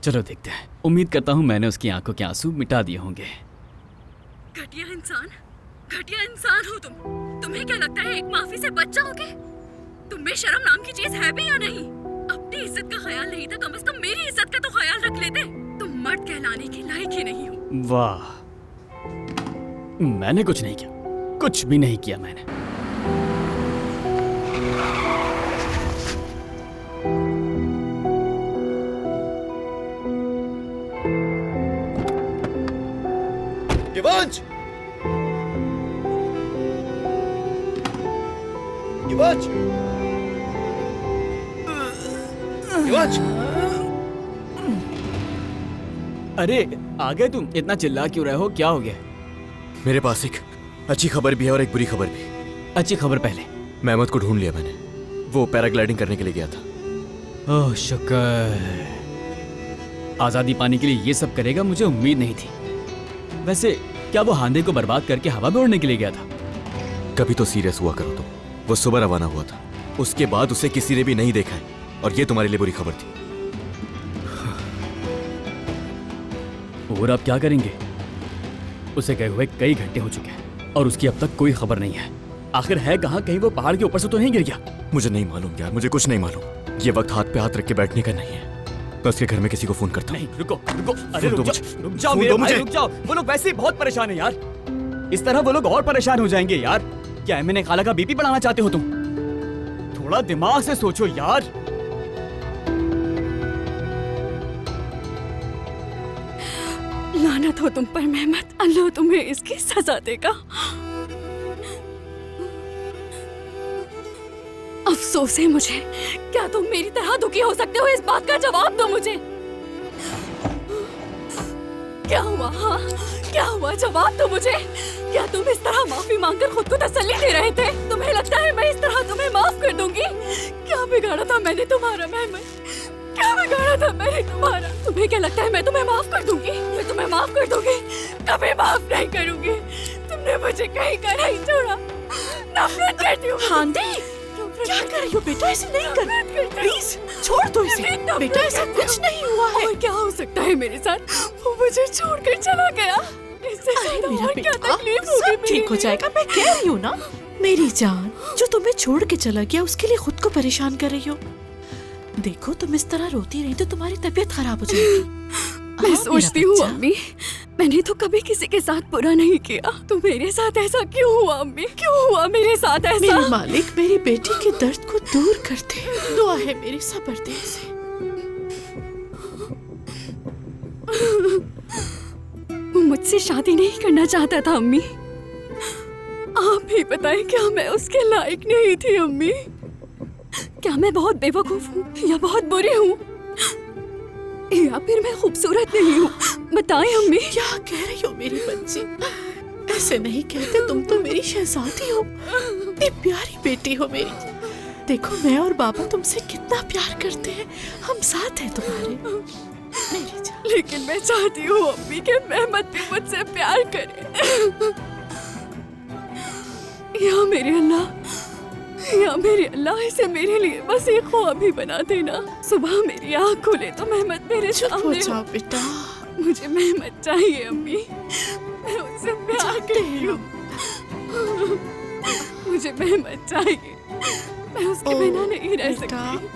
चलो देखते हैं। उम्मीद करता हूँ मैंने उसकी आंखों के आंसू मिटा दिए होंगे। घटिया इंसान हो तुम। तुम्हें क्या लगता है एक माफी से बच जाओगे? तुम में शर्म नाम की चीज है भी या नहीं? अपनी इज्जत का ख्याल नहीं था, कम से कम मेरी इज्जत का तो ख्याल रख लेते। तुम मर्द कहलाने के लायक ही नहीं हो। वाह, मैंने कुछ नहीं किया, कुछ भी नहीं किया मैंने। दिवांश! दिवांश! दिवांश! अरे आ गए तुम? इतना चिल्ला क्यों रहे हो? क्या हो गया? मेरे पास एक अच्छी खबर भी है और एक बुरी खबर भी। अच्छी खबर पहले। मेहमद को ढूंढ लिया मैंने। वो पैराग्लाइडिंग करने के लिए गया था। ओह शुक्र। आजादी पाने के लिए ये सब करेगा, मुझे उम्मीद नहीं थी। वैसे क्या वो हांदे को बर्बाद करके हवा में उड़ने के लिए गया था? कभी तो सीरियस हुआ करो तुम। वो सुबह रवाना हुआ था, उसके बाद उसे किसी ने भी नहीं देखा है, और ये तुम्हारे लिए बुरी खबर थी। और आप क्या करेंगे? उसे गए हुए कई घंटे हो चुके हैं और उसकी अब तक कोई खबर नहीं है। आखिर है कहाँ? कहीं वो पहाड़ के ऊपर से तो नहीं गिर गया? मुझे नहीं मालूम यार, मुझे कुछ नहीं मालूम। ये वक्त हाथ पे हाथ रख के बैठने का नहीं है। मैं उसके घर में किसी को फोन करता हूँ। नहीं, रुको रुको, अरे फोन दो रुक जाओ, मुझे। रुक जाओ फोन मेरे दो भाई, मुझे। रुक जाओ। वो लोग वैसे ही बहुत परेशान है यार। इस तरह वो लोग और परेशान हो जाएंगे यार। क्या एमिने खाला का बीपी बढ़ाना चाहते हो तुम? थोड़ा दिमाग से सोचो यार। लानत हो तुम पर मेहमद, अल्लाह तुम्हें इसकी सजा देगा। अफसोस है मुझे। क्या तुम मेरी तरह दुखी हो सकते हो? इस बात का जवाब दो मुझे। क्या हुआ? हाँ, क्या हुआ? जवाब दो मुझे। क्या तुम इस तरह माफी मांगकर खुद को तसल्ली दे रहे थे? तुम्हें लगता है मैं इस तरह तुम्हें माफ कर दूंगी? क्या बिगाड़ा था मैंने तुम्हारा मेहमद? क्या बिगाड़ा था मैंने तुम्हारा? तुम्हें क्या लगता है मैं तुम्हें माफ कर दूंगी? मैं तुम्हें माफ कर दूंगी? कभी माफ नहीं करूंगी। तुमने मुझे कहीं का नहीं छोड़ा। नफरत करती हूँ। हांदे, क्या कर रही हो बेटा? ऐसे नहीं कर, प्लीज छोड़ दो इसे। बेटा ऐसा कुछ नहीं हुआ है। और क्या हो सकता है मेरे साथ? वो मुझे छोड़कर चला गया। इससे अरे ज्यादा मेरा और क्या बेटा, तकलीफ होगी सब मेरे ठीक हो लिए? जाएगा। मैं कह रही हूँ ना, मेरी जान, जो तुम्हें छोड़ के चला गया उसके लिए खुद को परेशान कर रही हो। देखो तुम इस तरह रोती रही तो तुम्हारी तबीयत खराब हो जाएगी। मैं हाँ, सोचती मेरा हूँ बच्चा। अम्मी, मैंने तो कभी किसी के साथ बुरा नहीं किया, तो मेरे साथ ऐसा क्यों हुआ अम्मी? क्यों हुआ मेरे साथ ऐसा? मेरे मालिक मेरी बेटी के दर्द को दूर करते। दुआ है मेरी, सब्र दे इसे। वो मुझसे शादी नहीं करना चाहता था अम्मी। आप ही बताएं, क्या मैं उसके लायक नहीं थी अम्मी? क्या मैं बहुत बेवकूफ हूँ या बहुत बुरी हूँ, या फिर मैं खूबसूरत नहीं हूँ? बताएं अम्मी। क्या कह रही हो मेरी बच्ची? ऐसे नहीं कहते, तुम तो मेरी शहजादी हो, इतनी प्यारी बेटी हो मेरी। देखो मैं और बाबा तुमसे कितना प्यार करते हैं, हम साथ हैं तुम्हारे मेरी जान। लेकिन मैं चाहती हूँ अम्मी कि मेहमद भी मुझसे प्यार करे। या मेरे अल्लाह इसे मेरे लिए बस एक ख्वाब ही बना देना। सुबह मेरी आँख खुले तो मेहमद मेरे चुप हो सामने जाओ हो। बेटा। मुझे मेहमद चाहिए अम्मी, मैं उससे प्यार जानते करती हैं हूँ। मुझे मेहमद चाहिए, मैं उसके ओ, बिना नहीं रह बेटा। सकती।